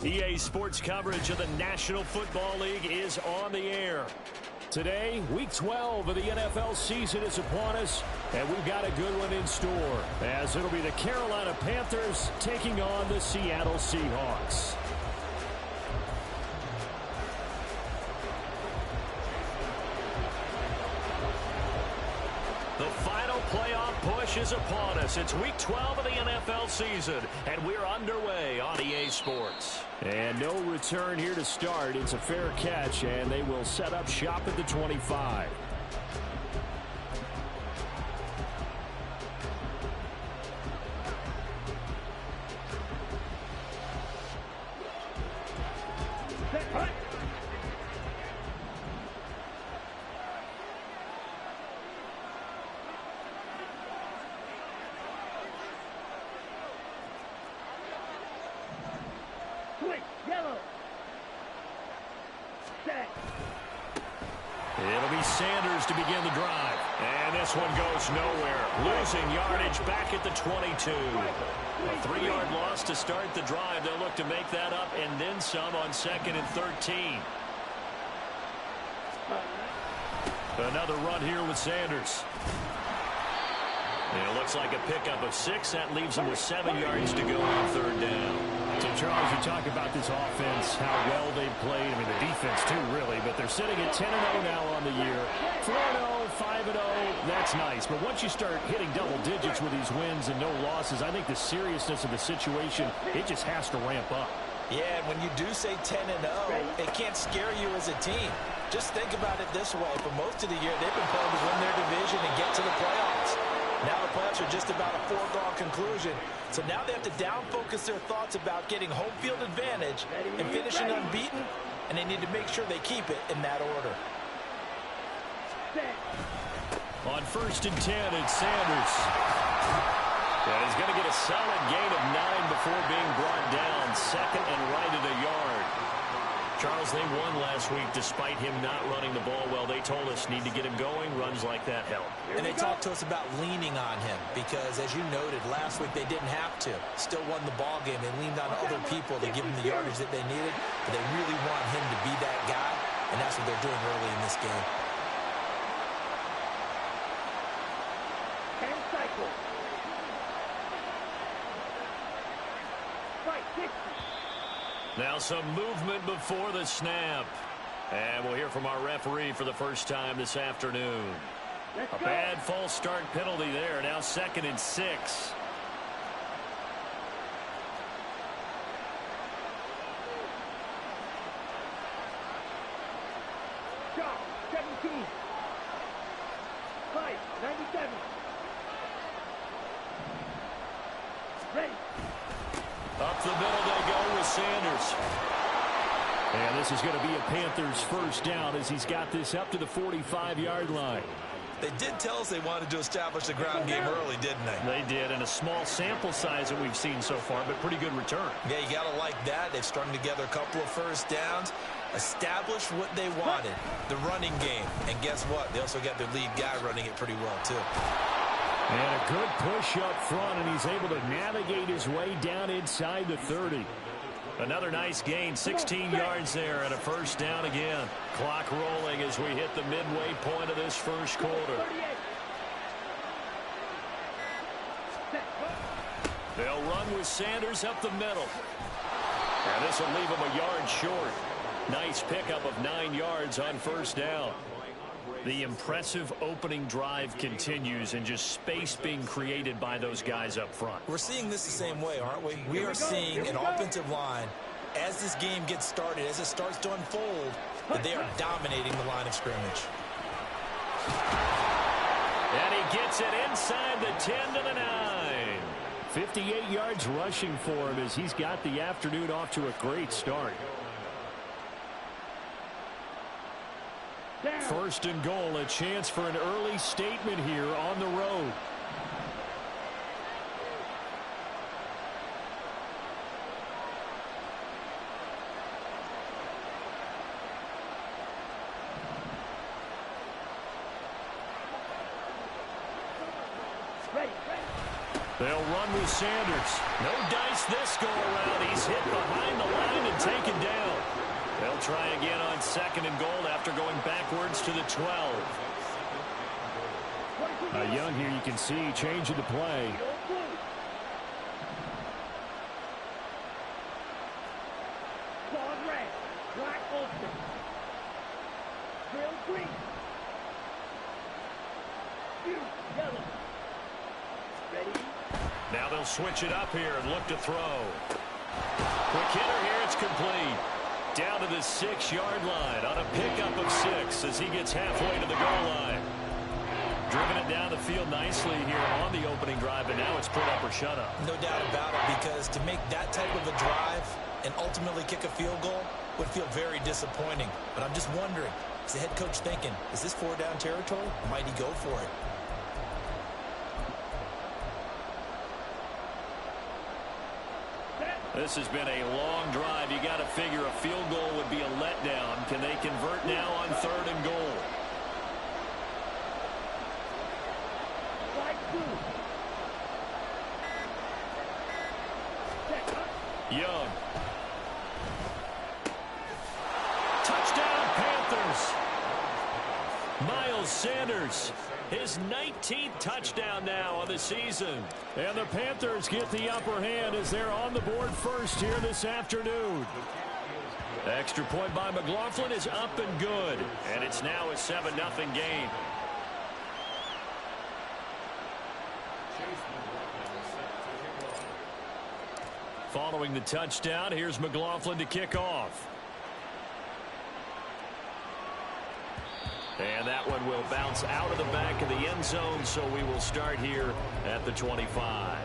EA Sports coverage of the National Football League is on the air. Today, Week 12 of the NFL season is upon us, and we've got a good one in store, as it'll be the Carolina Panthers taking on the Seattle Seahawks. The final playoff push is upon us. It's Week 12 of the NFL season, and we're underway on EA Sports. And no return here to start. It's a fair catch, and they will set up shop at the 25. It'll be Sanders to begin the drive. And this one goes nowhere. Losing yardage back at the 22. A 3-yard loss to start the drive. They'll look to make that up and then some on 2nd and 13. Another run here with Sanders. It looks like a pickup of 6. That leaves them with 7 yards to go on 3rd down. So, Charles, you talk about this offense, how well they've played. I mean, the defense, too, really. But they're sitting at 10-0 now on the year. 4-0, 5-0, that's nice. But once you start hitting double digits with these wins and no losses, I think the seriousness of the situation, it just has to ramp up. Yeah, and when you do say 10-0, it can't scare you as a team. Just think about it this way. For most of the year, they've been playing to win their division and get to the playoffs. Now the playoffs are just about a foregone conclusion. So now they have to down-focus their thoughts about getting home field advantage and finishing unbeaten, and they need to make sure they keep it in that order. On 1st and 10, it's Sanders. And he's going to get a solid gain of 9 before being brought down. 2nd and right at a yard. Charles, they won last week despite him not running the ball well. They told us need to get him going. Runs like that help. And they talked to us about leaning on him because, as you noted, last week they didn't have to. Still won the ball game. They leaned on other people to give them the yardage that they needed. But they really want him to be that guy, and that's what they're doing early in this game. Now some movement before the snap. And we'll hear from our referee for the first time this afternoon. A bad false start penalty there. Now 2nd and 6. Shot, 17. 5, 97. Ready. Up the middle they go with Sanders. And this is going to be a Panthers first down as he's got this up to the 45-yard line. They did tell us they wanted to establish the ground game early, didn't they? They did, and a small sample size that we've seen so far, but pretty good return. Yeah, you got to like that. They've strung together a couple of first downs, established what they wanted, the running game. And guess what? They also got their lead guy running it pretty well, too. And a good push up front, and he's able to navigate his way down inside the 30. Another nice gain, 16 yards there, and a first down again. Clock rolling as we hit the midway point of this first quarter. They'll run with Sanders up the middle. And this will leave him a yard short. Nice pickup of 9 yards on first down. The impressive opening drive continues, and just space being created by those guys up front. We're seeing this the same way, aren't we? We are seeing an offensive line, as this game gets started, as it starts to unfold, that they are dominating the line of scrimmage. And he gets it inside the 10 to the 9. 58 yards rushing for him as he's got the afternoon off to a great start. 1st and goal, a chance for an early statement here on the road. They'll run with Sanders. No dice this go around. He's hit behind the line and taken down. They'll try again on 2nd and goal after going backwards to the 12. Young here, you can see changing the play. Now they'll switch it up here and look to throw. Quick hitter here, it's complete. Down to the 6-yard line on a pickup of 6 as he gets halfway to the goal line. Driven it down the field nicely here on the opening drive, and now it's put up or shut up. No doubt about it, because to make that type of a drive and ultimately kick a field goal would feel very disappointing. But I'm just wondering, is the head coach thinking, is this 4-down territory? Or might he go for it? This has been a long drive. You got to figure a field goal would be a letdown. Can they convert now on 3rd and goal? Young. Touchdown, Panthers. Miles Sanders, his 19th touchdown now on the season. And the Panthers get the upper hand as they're on the board first here this afternoon. Extra point by McLaughlin is up and good. And it's now a 7-0 game. Following the touchdown, here's McLaughlin to kick off. And that one will bounce out of the back of the end zone, so we will start here at the 25.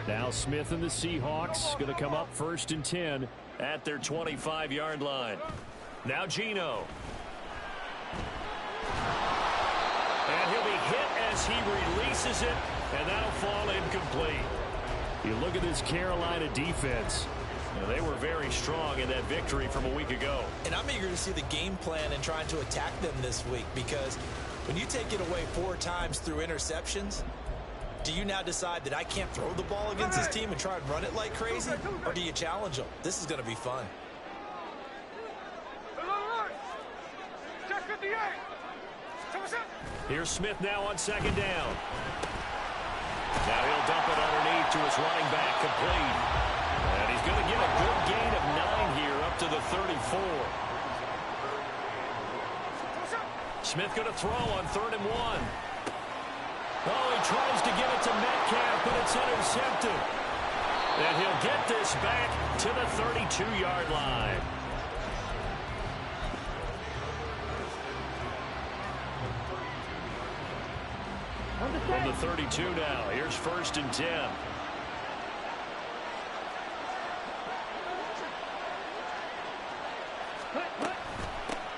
Now Smith and the Seahawks going to come up 1st and 10 at their 25-yard line. Now Geno. And he'll be hit as he releases it, and that'll fall incomplete. You look at this Carolina defense. They were very strong in that victory from a week ago. And I'm eager to see the game plan and trying to attack them this week, because when you take it away 4 times through interceptions, do you now decide that I can't throw the ball against this team and try and run it like crazy? Or do you challenge them? This is going to be fun. Here's Smith now on 2nd down. Now he'll dump it underneath to his running back, complete. And he's going to get a good gain of 9 here up to the 34. Smith going to throw on 3rd and 1. Oh, he tries to give it to Metcalf, but it's intercepted. And he'll get this back to the 32-yard line. From the 32 now, here's 1st and 10.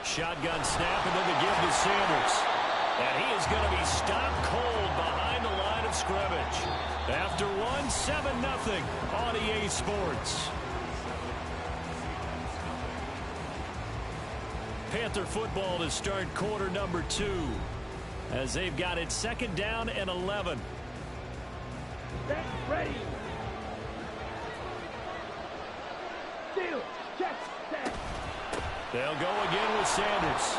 Shotgun snap, and then the give to Sanders. And he is going to be stopped cold behind the line of scrimmage. After 7-0 on EA Sports. Panther football to start quarter number 2. As they've got it 2nd down and 11. Set, ready. Steal, check, set. They'll go again with Sanders.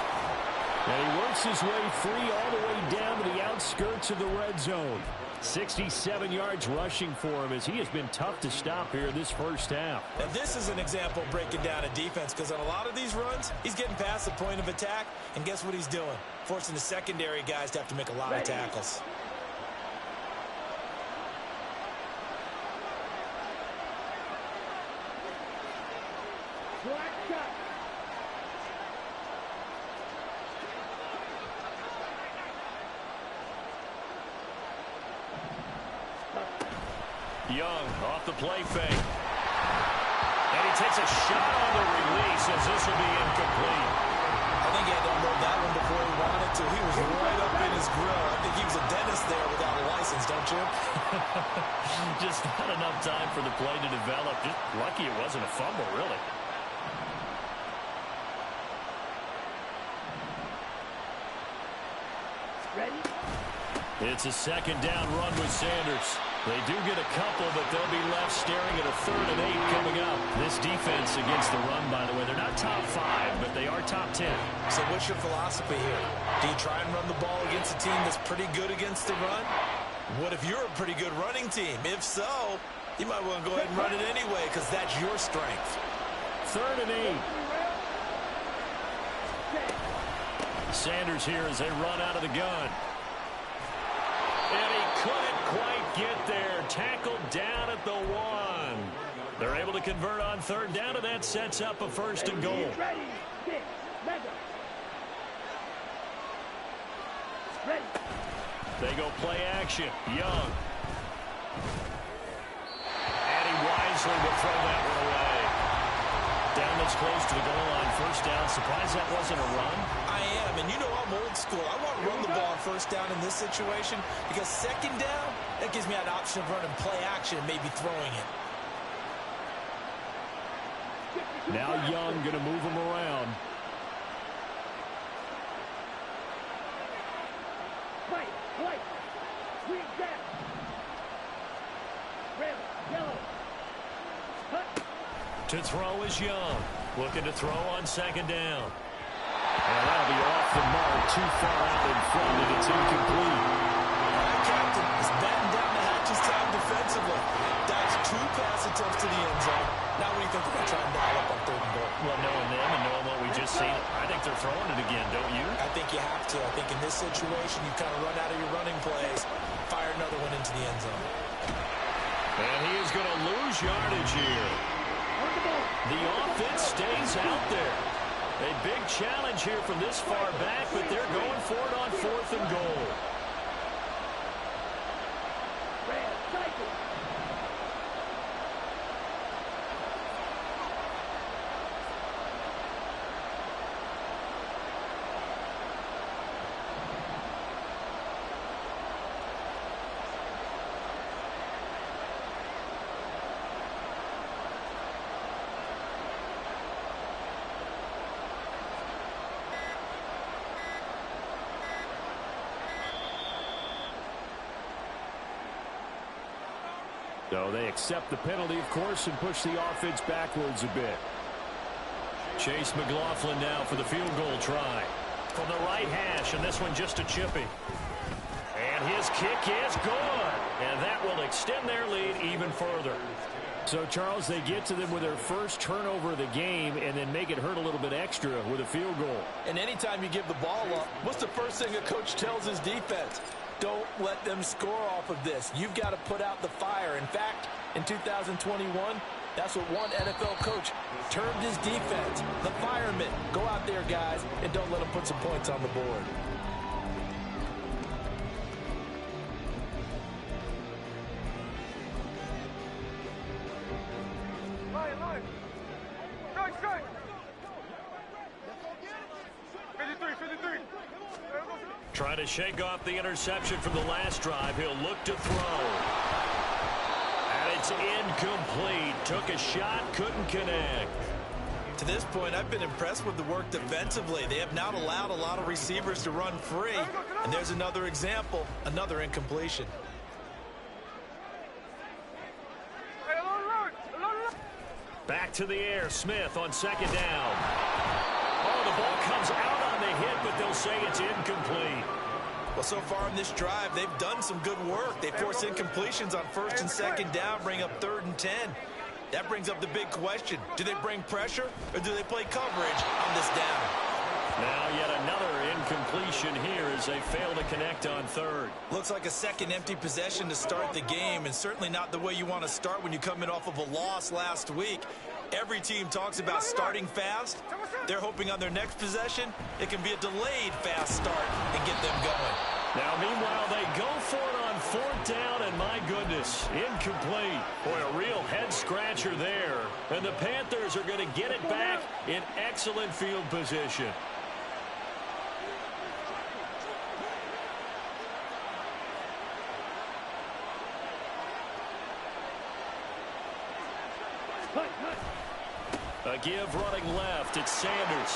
And he works his way free all the way down to the outskirts of the red zone. 67 yards rushing for him as he has been tough to stop here this first half. And this is an example of breaking down a defense, because on a lot of these runs, he's getting past the point of attack, and guess what he's doing? Forcing the secondary guys to have to make a lot of tackles. Black shot. Young off the play fake. And he takes a shot on the release as this will be incomplete. I think he had to unload that one before he wanted to. He was right up in his grill. I think he was a dentist there without a license, don't you? Just not enough time for the play to develop. Just lucky it wasn't a fumble, really. Ready? It's a second down run with Sanders. They do get a couple, but they'll be left staring at a 3rd and 8 coming up. This defense against the run, by the way, they're not top 5, but they are top 10. So what's your philosophy here? Do you try and run the ball against a team that's pretty good against the run? What if you're a pretty good running team? If so, you might want to go ahead and run it anyway because that's your strength. 3rd and 8. Sanders here as they run out of the gun. And he couldn't quite get there. Tackled down at the 1. They're able to convert on 3rd down, and that sets up a 1st and goal. Ready. 6. Mega. Ready. They go play action. Young. And he wisely will throw that one away. Down that's close to the goal line. 1st down. Surprised that wasn't a run? I am, and you know I'm old school. I want to run the ball on 1st down in this situation because 2nd down, that gives me an option of running play action and maybe throwing it. Now Young going to move him around. White. Green down. Red. Yellow. Cut. To throw is Young. Looking to throw on 2nd down. And that'll be off the mark, too far out in front, and it's incomplete. Our captain is batting down the hatches time defensively. That's 2 pass attempts to the end zone. Now what do you think they're going to try and dial up on 3rd and goal? Well, knowing them and knowing what we just seen, I think they're throwing it again, don't you? I think you have to. I think in this situation, you kind of run out of your running plays, fire another one into the end zone. And he is going to lose yardage here. The offense stays out there. A big challenge here from this far back, but they're going for it on 4th and goal. Red. Cycle. So they accept the penalty, of course, and push the offense backwards a bit. Chase McLaughlin now for the field goal try. From the right hash, and this one just a chippy. And his kick is good. And that will extend their lead even further. So, Charles, they get to them with their first turnover of the game and then make it hurt a little bit extra with a field goal. And anytime you give the ball up, what's the first thing a coach tells his defense? Don't let them score off of this. You've got to put out the fire. In fact, in 2021, that's what one NFL coach termed his defense. The firemen. Go out there, guys, and don't let them put some points on the board. Trying to shake off the interception from the last drive. He'll look to throw. And it's incomplete. Took a shot, couldn't connect. To this point, I've been impressed with the work defensively. They have not allowed a lot of receivers to run free. And there's another example, another incompletion. Back to the air. Smith on 2nd down. Oh, the ball comes out on the hit, but they'll say it's incomplete. Well, so far in this drive, they've done some good work. They force incompletions on 1st and 2nd down, bring up 3rd and 10. That brings up the big question. Do they bring pressure, or do they play coverage on this down? Now yet another incompletion here as they fail to connect on 3rd. Looks like a second empty possession to start the game, and certainly not the way you want to start when you come in off of a loss last week. Every team talks about starting fast. They're hoping on their next possession, it can be a delayed fast start and get them going. Now, meanwhile, they go for it on 4th down, and my goodness, incomplete. Boy, a real head-scratcher there. And the Panthers are going to get it back in excellent field position. A give running left. It's Sanders.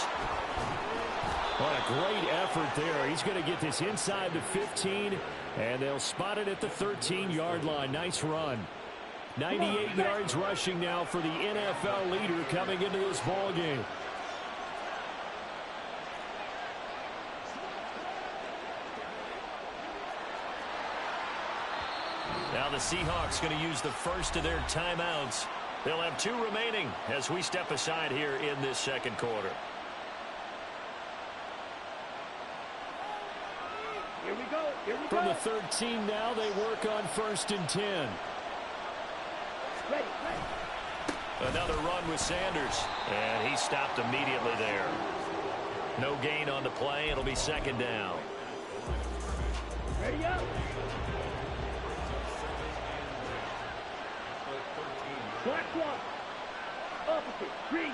What a great effort there. He's going to get this inside the 15, and they'll spot it at the 13-yard line. Nice run. 98 yards rushing now for the NFL leader coming into this ball game. Now the Seahawks going to use the first of their timeouts. They'll have 2 remaining as we step aside here in this second quarter. Here we go. Here we From go. the 13 now, they work on 1st and 10. Ready, ready. Another run with Sanders, and he stopped immediately there. No gain on the play. It'll be 2nd down. Ready up. Black one. Opposite. Green.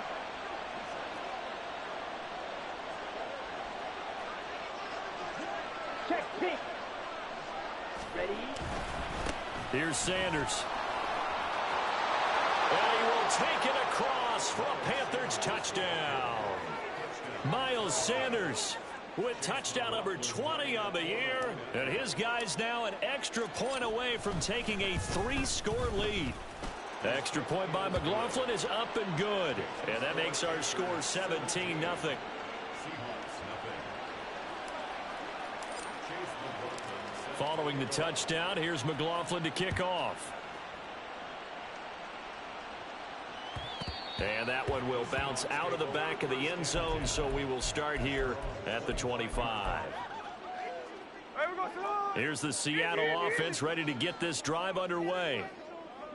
Check pink. Ready. Here's Sanders. And he will take it across for a Panthers touchdown. Miles Sanders with touchdown number 20 on the year. And his guys now an extra point away from taking a 3-score lead. The extra point by McLaughlin is up and good. And that makes our score 17-0. Following the touchdown, here's McLaughlin to kick off. And that one will bounce out of the back of the end zone, so we will start here at the 25. Here's the Seattle offense ready to get this drive underway.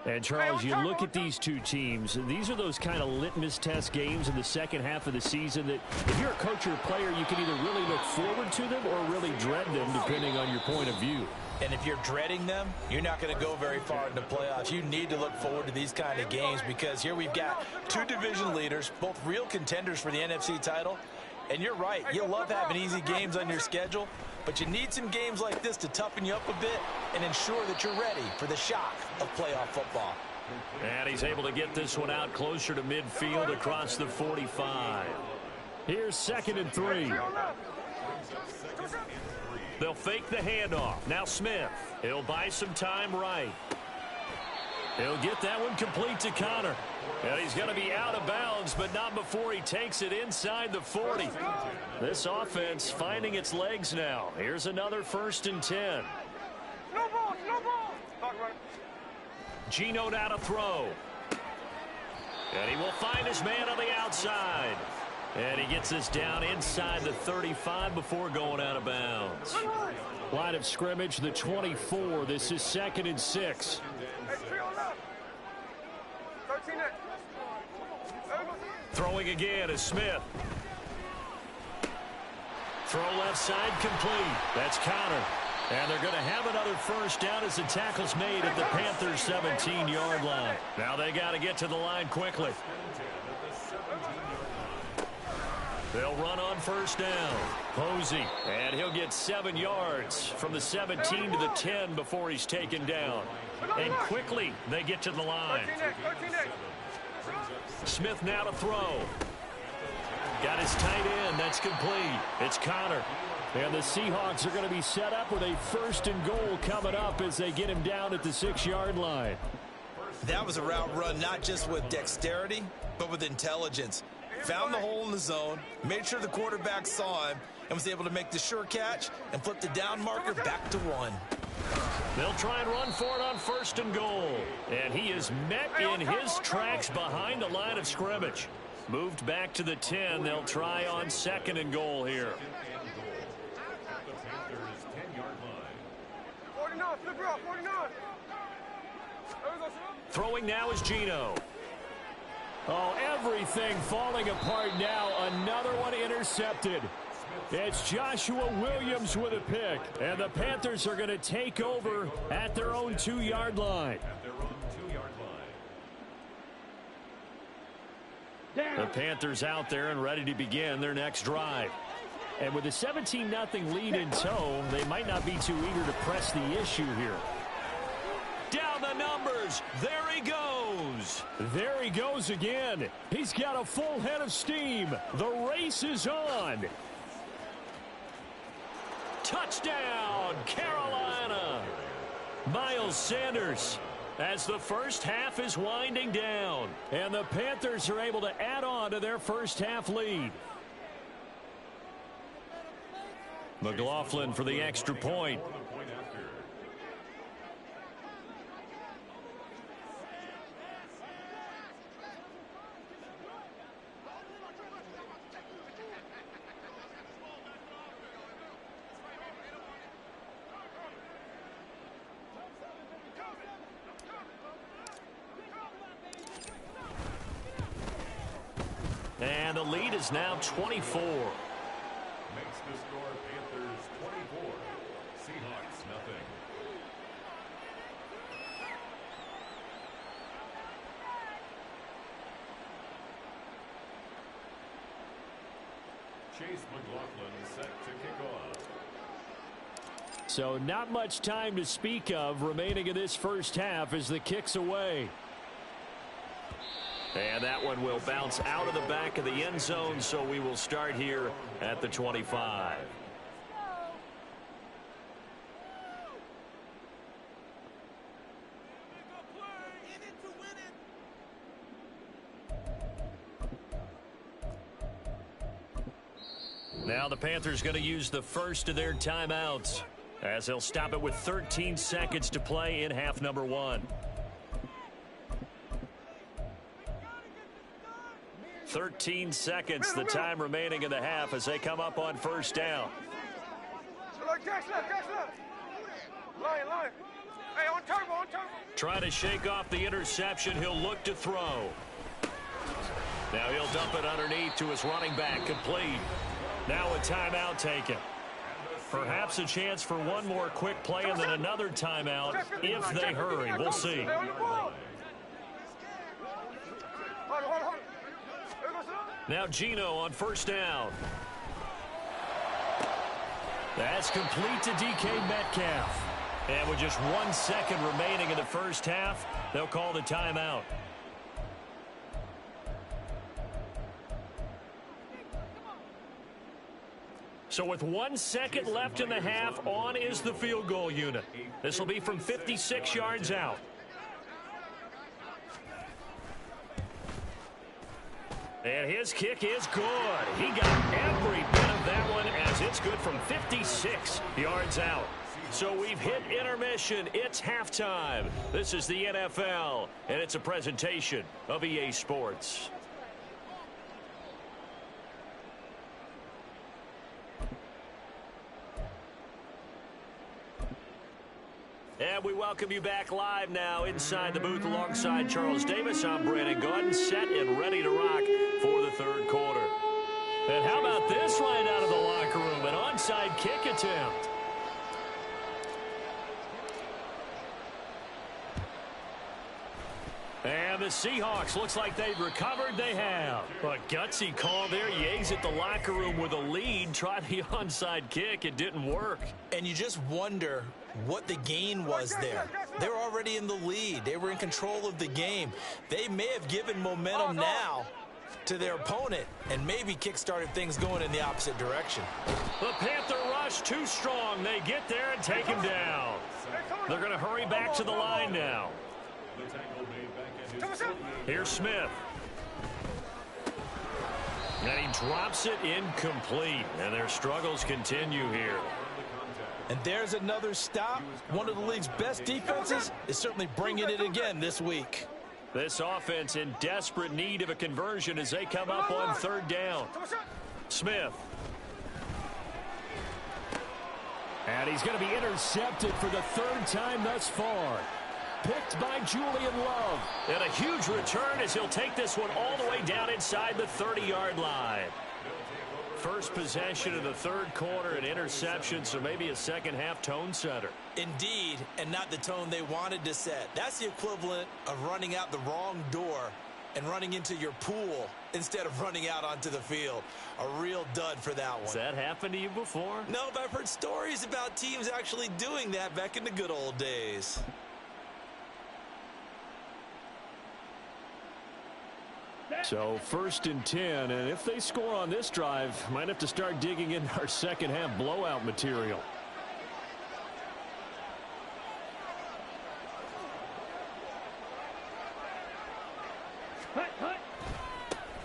And, Charles, you look at these two teams, these are those kind of litmus test games in the second half of the season that if you're a coach or a player, you can either really look forward to them or really dread them, depending on your point of view. And if you're dreading them, you're not going to go very far in the playoffs. You need to look forward to these kind of games because here we've got 2 division leaders, both real contenders for the NFC title. And you're right, you love having easy games on your schedule, but you need some games like this to toughen you up a bit and ensure that you're ready for the shock of playoff football. And he's able to get this one out closer to midfield across the 45. Here's 2nd and 3. They'll fake the handoff. Now Smith. He'll buy some time right. He'll get that one complete to Connor. And he's going to be out of bounds, but not before he takes it inside the 40. This offense finding its legs now. Here's another 1st and 10. No ball, no ball. Geno now to throw. And he will find his man on the outside. And he gets this down inside the 35 before going out of bounds. Line of scrimmage, the 24. This is 2nd and 6. Throwing again is Smith. Throw left side complete. That's Connor. And they're going to have another 1st down as the tackle's made at the Panthers' 17-yard line. Now they got to get to the line quickly. They'll run on 1st down. Posey, and he'll get 7 yards from the 17 to the 10 before he's taken down. And quickly they get to the line. Smith now to throw. Got his tight end. That's complete. It's Connor. And the Seahawks are going to be set up with a 1st and goal coming up as they get him down at the 6-yard line. That was a route run not just with dexterity, but with intelligence. Found the hole in the zone, made sure the quarterback saw him, and was able to make the sure catch and flip the down marker back to 1. They'll try and run for it on 1st and goal. And he is met in his tracks behind the line of scrimmage. Moved back to the 10. They'll try on 2nd and goal here. Throwing now is Geno. Oh, everything falling apart now. Another one intercepted. It's Joshua Williams with a pick. And the Panthers are going to take over at their own 2-yard line. The Panthers out there and ready to begin their next drive. And with a 17-0 lead in tow, they might not be too eager to press the issue here. Down the numbers. There he goes. throws. There he goes again. He's got a full head of steam. The race is on. Touchdown, Carolina. Miles Sanders, as the first half is winding down. And the Panthers are able to add on to their first half lead. McLaughlin for the extra point. And the lead is now 24. Makes the score Panthers 24, Seahawks nothing. Chase McLaughlin set to kick off. So not much time to speak of remaining in this first half as the kick's away. And that one will bounce out of the back of the end zone, so we will start here at the 25. Now the Panthers going to use the first of their timeouts as they'll stop it with 13 seconds to play in half number 1. 13 seconds, the time remaining in the half as they come up on first down. Trying to shake off the interception. He'll look to throw. Now he'll dump it underneath to his running back. Complete. Now a timeout taken. Perhaps a chance for one more quick play and then another timeout if they hurry. We'll see. Now Gino on first down. That's complete to DK Metcalf. And with just 1 second remaining in the first half, they'll call the timeout. So with 1 second left in the half, on is the field goal unit. This will be from 56 yards out. And his kick is good. He got every bit of that one as it's good from 56 yards out. So we've hit intermission. It's halftime. This is the NFL, and it's a presentation of EA Sports. And we welcome you back live now inside the booth alongside Charles Davis. I'm Brandon Gaudin, set and ready to rock for the third quarter. And how about this right out of the locker room? An onside kick attempt. And the Seahawks, looks like they've recovered. They have. A gutsy call there. He exit the locker room with a lead. Tried the onside kick. It didn't work. And you just wonder what the gain was there. They were already in the lead. They were in control of the game. They may have given momentum now to their opponent and maybe kick-started things going in the opposite direction. The Panther rush too strong. They get there and take him down. They're going to hurry back to the line now. Here's Smith. And he drops it incomplete. And their struggles continue here. And there's another stop. One of the league's best defenses is certainly bringing it again this week. This offense in desperate need of a conversion as they come up on third down. Smith. And he's going to be intercepted for the third time thus far. Picked by Julian Love. And a huge return as he'll take this one all the way down inside the 30-yard line. First possession of the third quarter, an interception, so maybe a second-half tone setter. Indeed, and not the tone they wanted to set. That's the equivalent of running out the wrong door and running into your pool instead of running out onto the field. A real dud for that one. Has that happened to you before? No, but I've heard stories about teams actually doing that back in the good old days. So 1st and 10, and if they score on this drive, might have to start digging in our second half blowout material.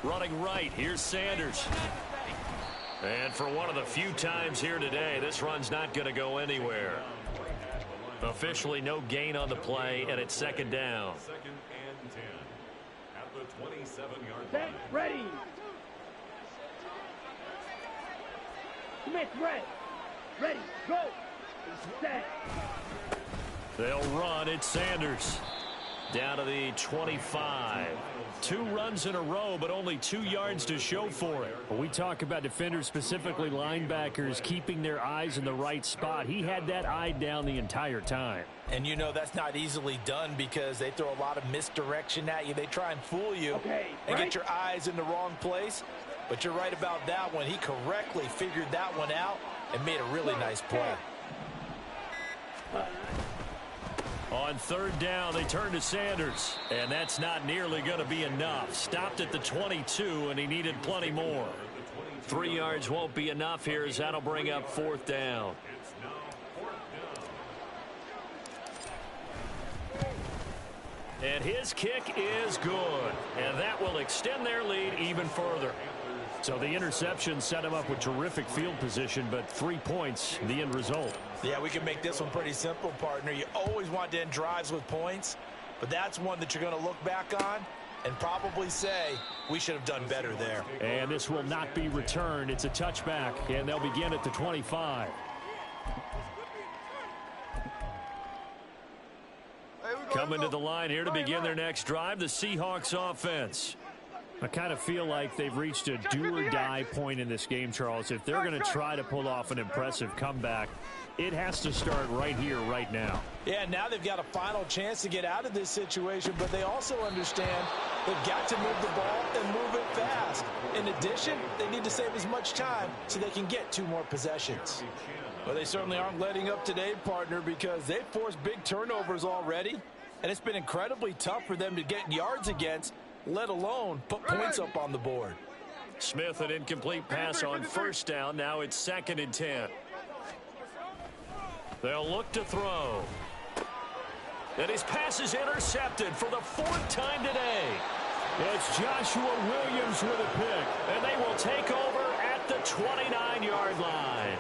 Running right, here's Sanders. And for one of the few times here today, this run's not going to go anywhere. Officially no gain on the play, and it's 2nd down. 2nd and 10 at the 27-yard Set, line. ready. Smith, red. Ready, go. Set. They'll run. It's Sanders. Down to the 25. 2 runs in a row, but only 2 yards to show for it. When we talk about defenders, specifically linebackers, keeping their eyes in the right spot, he had that eye down the entire time. And you know that's not easily done because they throw a lot of misdirection at you. They try and fool you and get your eyes in the wrong place. But you're right about that one. He correctly figured that one out and made a really nice play. On 3rd down, they turn to Sanders. And that's not nearly going to be enough. Stopped at the 22, and he needed plenty more. 3 yards won't be enough here as that'll bring up 4th down. It's now 4th down. And his kick is good. And that will extend their lead even further. So the interception set him up with terrific field position, but 3 points, the end result. Yeah, we can make this one pretty simple, partner. You always want to end drives with points, but that's one that you're going to look back on and probably say we should have done better there. And this will not be returned. It's a touchback, and they'll begin at the 25. Coming to the line here to begin their next drive, the Seahawks offense. I kind of feel like they've reached a do-or-die point in this game, Charles. If they're going to try to pull off an impressive comeback, it has to start right here, right now. Yeah, now they've got a final chance to get out of this situation, but they also understand they've got to move the ball and move it fast. In addition, they need to save as much time so they can get 2 more possessions. Well, they certainly aren't letting up today, partner, because they've forced big turnovers already, and it's been incredibly tough for them to get yards against, let alone put points up on the board. Smith, an incomplete pass on 1st down. Now it's 2nd and 10. They'll look to throw. And his pass is intercepted for the 4th time today. It's Joshua Williams with a pick, and they will take over at the 29-yard line.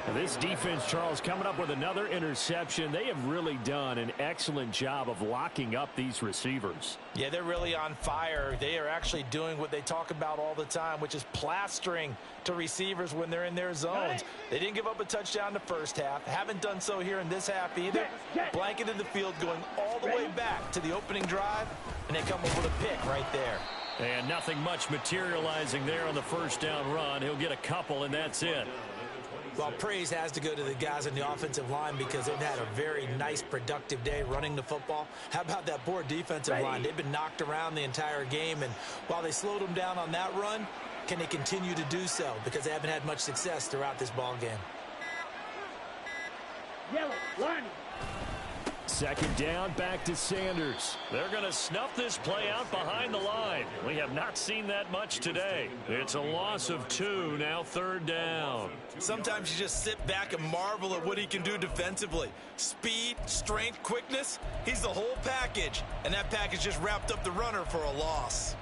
And this defense, Charles, coming up with another interception. They have really done an excellent job of locking up these receivers. Yeah, they're really on fire. They are actually doing what they talk about all the time, which is plastering to receivers when they're in their zones. They didn't give up a touchdown the first half. Haven't done so here in this half either. Blanketed the field going all the way back to the opening drive, and they come up with a pick right there. And nothing much materializing there on the 1st down run. He'll get a couple, and that's it. Well, praise has to go to the guys on the offensive line because they've had a very nice, productive day running the football. How about that poor defensive line? They've been knocked around the entire game, and while they slowed them down on that run, can they continue to do so? Because they haven't had much success throughout this ball game. Yellow, line. 2nd down, back to Sanders. They're going to snuff this play out behind the line. We have not seen that much today. It's a loss of 2, now 3rd down. Sometimes you just sit back and marvel at what he can do defensively. Speed, strength, quickness, he's the whole package. And that package just wrapped up the runner for a loss.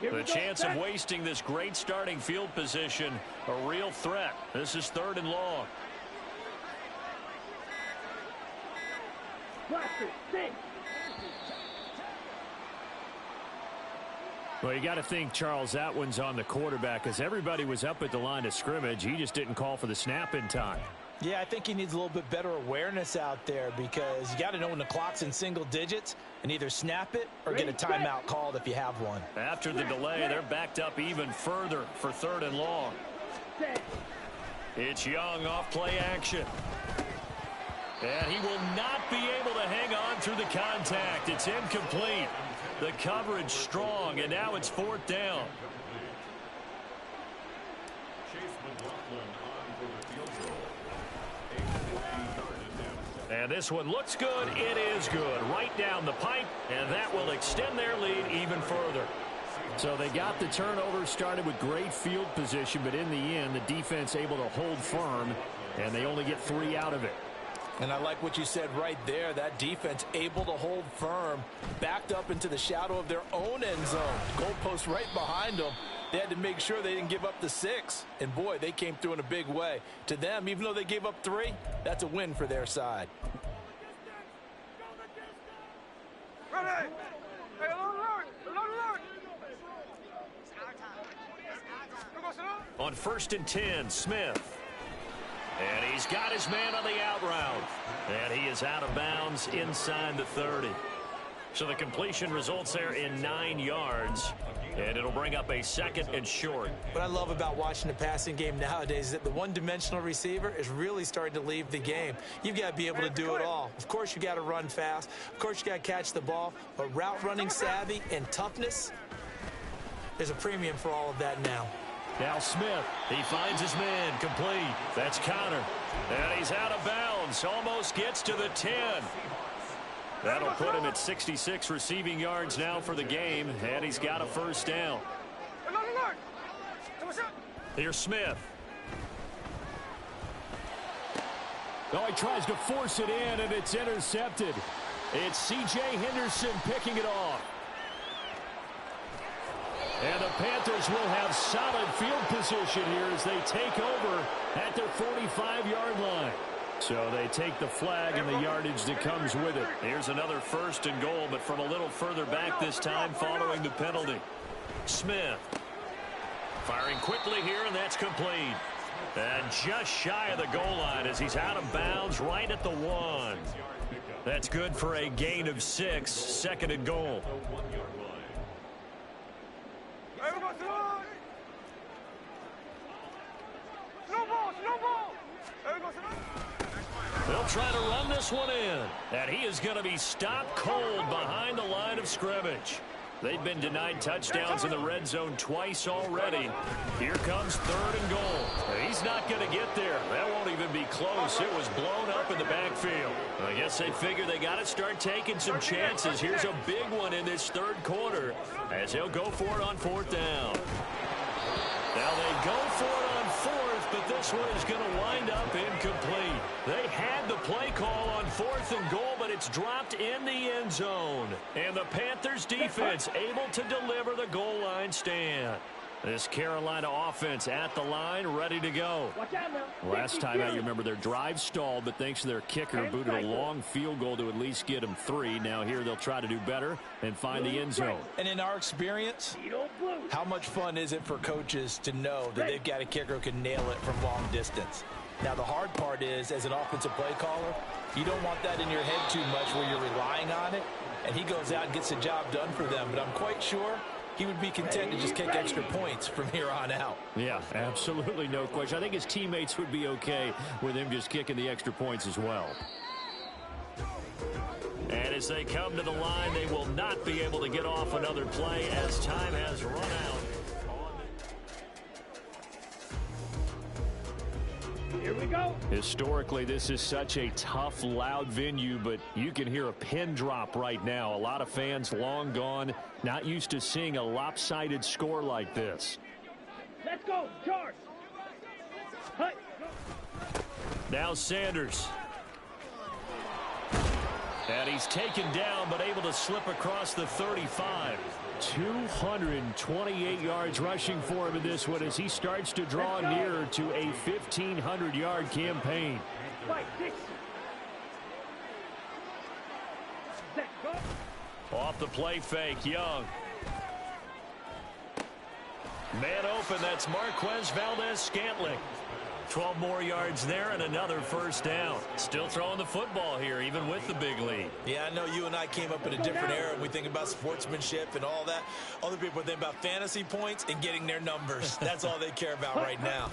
The chance of wasting this great starting field position, a real threat. This is 3rd and long. Well, you got to think, Charles, that one's on the quarterback because everybody was up at the line of scrimmage. He just didn't call for the snap in time. Yeah, I think he needs a little bit better awareness out there because you got to know when the clock's in single digits and either snap it or get a timeout called if you have one. After the delay, they're backed up even further for 3rd and long. It's Young off play action. And he will not be able to hang on through the contact. It's incomplete. The coverage strong, and now it's 4th down. And this one looks good. It is good. Right down the pipe, and that will extend their lead even further. So they got the turnover, started with great field position, but in the end, the defense able to hold firm, and they only get 3 out of it. And I like what you said right there. That defense able to hold firm, backed up into the shadow of their own end zone. Goalpost right behind them. They had to make sure they didn't give up the 6. And, boy, they came through in a big way. To them, even though they gave up 3, that's a win for their side. Ready? Hey, alert! Alert! On 1st and 10, Smith. And he's got his man on the out route. And he is out of bounds inside the 30. So the completion results there in 9 yards. And it'll bring up a 2nd and short. What I love about watching the passing game nowadays is that the one-dimensional receiver is really starting to leave the game. You've got to be able to do it all. Of course, you got to run fast. Of course, you got to catch the ball. But route running savvy and toughness, there's a premium for all of that now. Now Smith, he finds his man, complete. That's Connor. And he's out of bounds, almost gets to the 10. That'll put him at 66 receiving yards now for the game, and he's got a 1st down. Here's Smith. Oh, he tries to force it in, and it's intercepted. It's C.J. Henderson picking it off. And the Panthers will have solid field position here as they take over at their 45-yard line. So they take the flag and the yardage that comes with it. Here's another 1st and goal, but from a little further back this time following the penalty. Smith firing quickly here, and that's complete. And just shy of the goal line as he's out of bounds right at the 1. That's good for a gain of 6, 2nd and goal. They'll try to run this one in. And he is going to be stopped cold behind the line of scrimmage. They've been denied touchdowns in the red zone twice already. Here comes 3rd and goal. He's not going to get there. That won't even be close. It was blown up in the backfield. I guess they figure they got to start taking some chances. Here's a big one in this 3rd quarter as he'll go for it on 4th down. Now they go for it on 4th, but this one is going to wind up incomplete. They had the play call on 4th and goal, but it's dropped in the end zone. And the Panthers defense able to deliver the goal line stand. This Carolina offense at the line, ready to go. Last time out, you remember their drive stalled, but thanks to their kicker, booted a long field goal to at least get them 3. Now here they'll try to do better and find the end zone. And in our experience, how much fun is it for coaches to know that they've got a kicker who can nail it from long distance? Now the hard part is, as an offensive play caller, you don't want that in your head too much where you're relying on it, and he goes out and gets the job done for them. But I'm quite sure he would be content to just kick extra points from here on out. Yeah, absolutely no question. I think his teammates would be okay with him just kicking the extra points as well. And as they come to the line, they will not be able to get off another play as time has run out. Here we go. Historically, this is such a tough, loud venue, but you can hear a pin drop right now. A lot of fans long gone, not used to seeing a lopsided score like this. Let's go, charge. Hi. Now Sanders. And he's taken down, but able to slip across the 35. 228 yards rushing for him in this one as he starts to draw nearer to a 1,500-yard campaign. Off the play fake, Young. Man open, that's Marquez Valdez-Scantling. 12 more yards there and another 1st down. Still throwing the football here, even with the big lead. Yeah, I know you and I came up in a different era. We think about sportsmanship and all that. Other people think about fantasy points and getting their numbers. That's all they care about right now.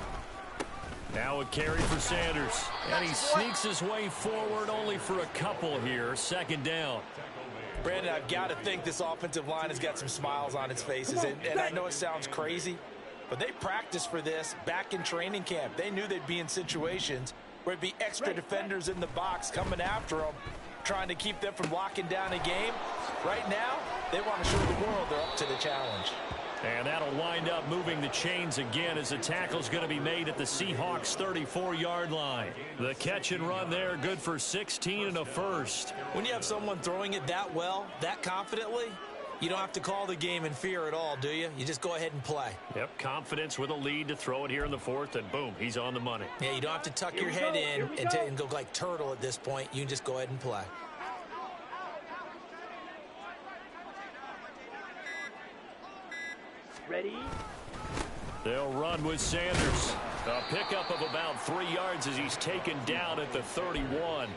Now a carry for Sanders. And he sneaks his way forward only for a couple here. 2nd down. Brandon, I've got to think this offensive line has got some smiles on its faces. And I know it sounds crazy, but they practiced for this back in training camp. They knew they'd be in situations where it'd be extra defenders in the box coming after them, trying to keep them from locking down a game. Right now, they want to show the world they're up to the challenge. And that'll wind up moving the chains again as the tackle's going to be made at the Seahawks' 34-yard line. The catch and run there, good for 16 and a first. When you have someone throwing it that well, that confidently, you don't have to call the game in fear at all, do you? You just go ahead and play. Yep, confidence with a lead to throw it here in the fourth, and boom, he's on the money. Yeah, you don't have to tuck your head in and go like turtle at this point. You can just go ahead and play. Ready? They'll run with Sanders. A pickup of about 3 yards as he's taken down at the 31.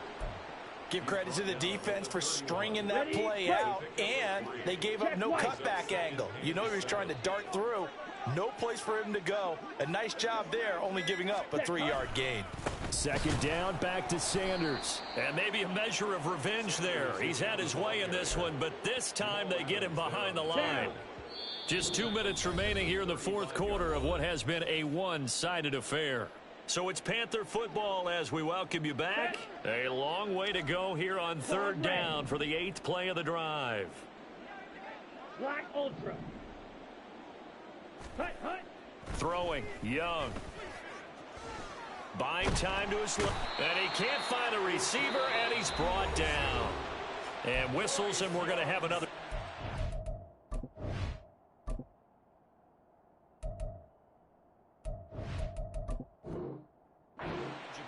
Give credit to the defense for stringing that play out, and they gave up no cutback angle. You know he was trying to dart through. No place for him to go. A nice job there, only giving up a 3-yard gain. Second down, back to Sanders. And maybe a measure of revenge there. He's had his way in this one, but this time they get him behind the line. Just 2 minutes remaining here in the fourth quarter of what has been a one-sided affair. So it's Panther football as we welcome you back. A long way to go here on third down for the 8th play of the drive. Black Ultra. Hut, hut. Throwing, Young. Buying time to his left. And he can't find a receiver, and he's brought down. And whistles, and we're going to have another.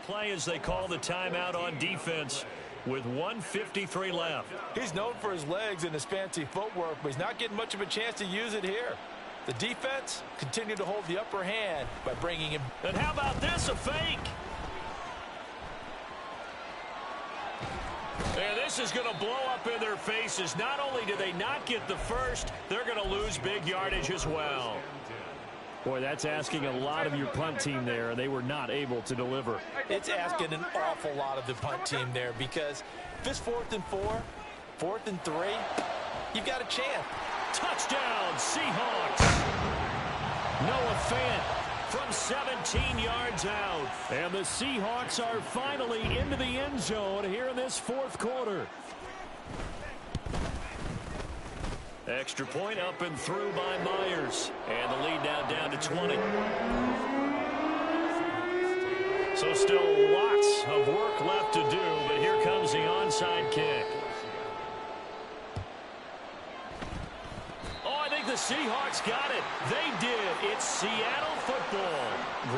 Play as they call the timeout on defense with 1:53 left. He's known for his legs and his fancy footwork, but he's not getting much of a chance to use it here. The defense continue to hold the upper hand by bringing him. And how about this, a fake? And this is going to blow up in their faces. Not only do they not get the first, they're going to lose big yardage as well. Boy, that's asking a lot of your punt team there. They were not able to deliver. It's asking an awful lot of the punt team there, because if it's 4th and 4, 4th and 3, you've got a chance. Touchdown, Seahawks. Noah Fant from 17 yards out. And the Seahawks are finally into the end zone here in this fourth quarter. Extra point up and through by Myers. And the lead now down to 20. So still lots of work left to do, but here comes the onside kick. Oh, I think the Seahawks got it. They did. It's Seattle football.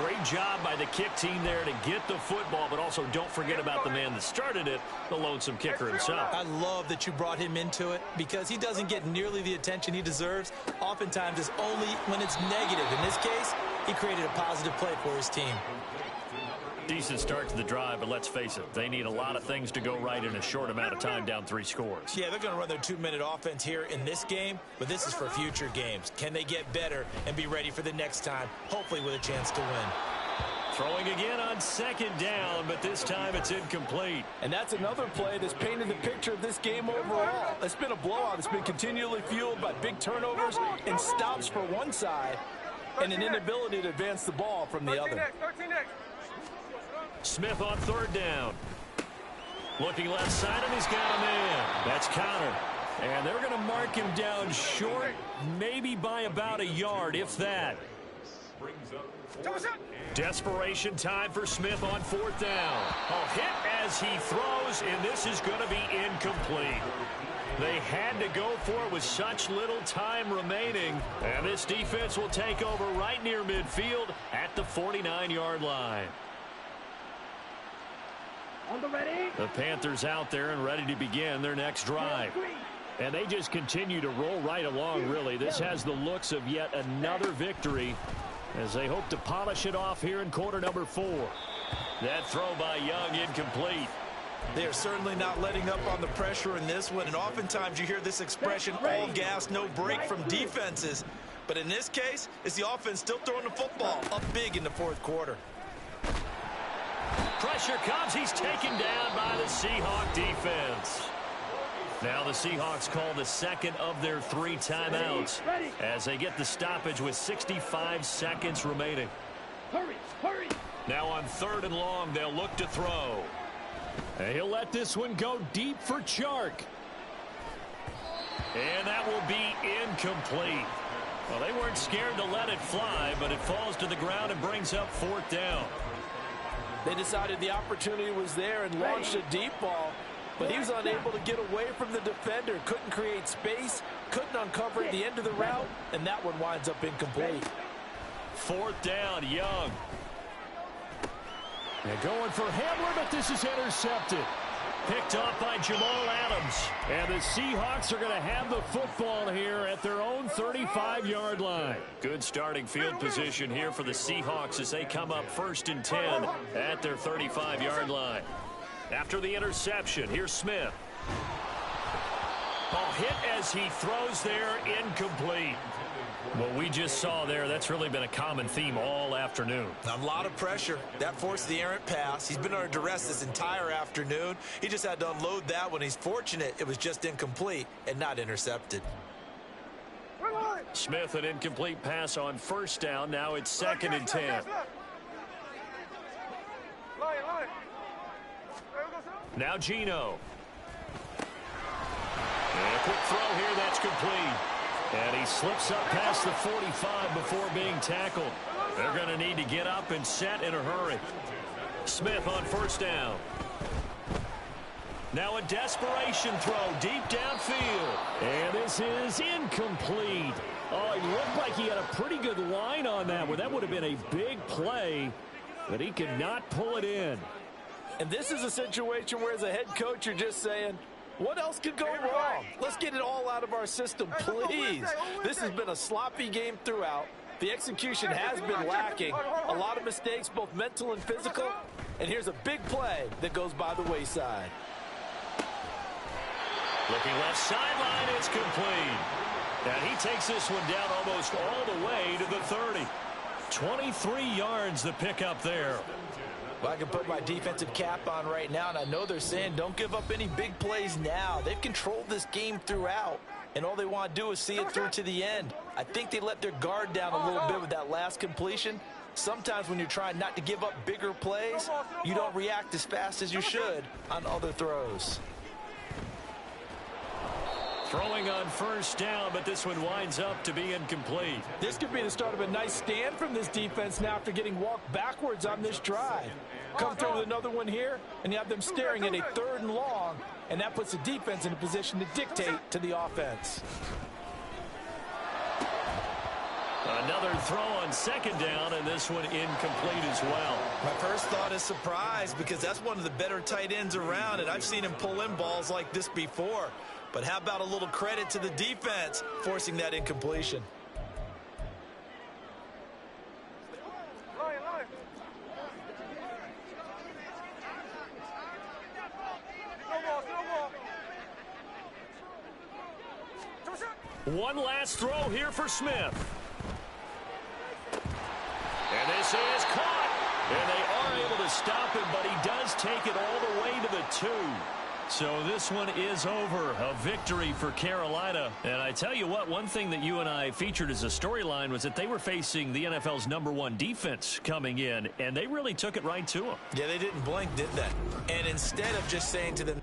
Great job by the kick team there to get the football, but also don't forget about the man that started it, the lonesome kicker himself. I love that you brought him into it, because he doesn't get nearly the attention he deserves. Oftentimes it's only when it's negative. In this case, he created a positive play for his team. Decent start to the drive, but let's face it, they need a lot of things to go right in a short amount of time, down 3 scores. Yeah, they're going to run their 2-minute offense here in this game, but this is for future games. Can they get better and be ready for the next time, hopefully with a chance to win? Throwing again on second down, but this time it's incomplete. And that's another play that's painted the picture of this game overall. It's been a blowout. It's been continually fueled by big turnovers and stops for one side and an inability to advance the ball from the other. Smith on third down. Looking left side, and he's got a man. That's Connor. And they're going to mark him down short, maybe by about a yard, if that. Desperation time for Smith on fourth down. A hit as he throws, and this is going to be incomplete. They had to go for it with such little time remaining. And this defense will take over right near midfield at the 49-yard line. On the ready. The Panthers out there and ready to begin their next drive. And they just continue to roll right along, really. This has the looks of yet another victory as they hope to polish it off here in quarter number 4. That throw by Young incomplete. They are certainly not letting up on the pressure in this one, and oftentimes you hear this expression, all gas, no break from defenses. But in this case, it's the offense still throwing the football up big in the fourth quarter. Pressure comes. He's taken down by the Seahawk defense. Now the Seahawks call the second of their 3 timeouts as they get the stoppage with 65 seconds remaining. Hurry, hurry. Now on 3rd and long, they'll look to throw. And he'll let this one go deep for Chark. And that will be incomplete. Well, they weren't scared to let it fly, but it falls to the ground and brings up 4th down. They decided the opportunity was there and launched a deep ball, but he was unable to get away from the defender, couldn't create space, couldn't uncover at the end of the route, and that one winds up incomplete. 4th down, Young. They're going for Hamler, but this is intercepted. Picked off by Jamal Adams. And the Seahawks are going to have the football here at their own 35-yard line. Good starting field position here for the Seahawks as they come up 1st and 10 at their 35-yard line. After the interception, here's Smith. Ball hit as he throws there, incomplete. What we just saw there, that's really been a common theme all afternoon. A lot of pressure. That forced the errant pass. He's been under duress this entire afternoon. He just had to unload that one. He's fortunate it was just incomplete and not intercepted. Smith, an incomplete pass on 1st down. Now it's 2nd and 10. Now Geno. And a quick throw here, that's complete. And he slips up past the 45 before being tackled. They're going to need to get up and set in a hurry. Smith on 1st down. Now a desperation throw deep downfield. And this is incomplete. Oh, it looked like he had a pretty good line on that one. That would have been a big play, but he could not pull it in. And this is a situation where as a head coach you're just saying, what else could go wrong? Let's get it all out of our system, please. This has been a sloppy game throughout. The execution has been lacking. A lot of mistakes, both mental and physical. And here's a big play that goes by the wayside. Looking left sideline, it's complete. And he takes this one down almost all the way to the 30. 23 yards the pickup there. Well, I can put my defensive cap on right now, and I know they're saying don't give up any big plays now. They've controlled this game throughout, and all they want to do is see it through to the end. I think they let their guard down a little bit with that last completion. Sometimes when you're trying not to give up bigger plays, you don't react as fast as you should on other throws. Throwing on 1st down, but this one winds up to be incomplete. This could be the start of a nice stand from this defense now after getting walked backwards on this drive. Come through with another one here, and you have them staring at a 3rd and long, and that puts the defense in a position to dictate to the offense. Another throw on 2nd down, and this one incomplete as well. My first thought is surprise because that's one of the better tight ends around, and I've seen him pull in balls like this before. But how about a little credit to the defense forcing that incompletion? One last throw here for Smith. And this is caught. And they are able to stop him, but he does take it all the way to the 2. So this one is over. A victory for Carolina. And I tell you what, one thing that you and I featured as a storyline was that they were facing the NFL's #1 defense coming in, and they really took it right to them. Yeah, they didn't blink, did they? And instead of just saying to them,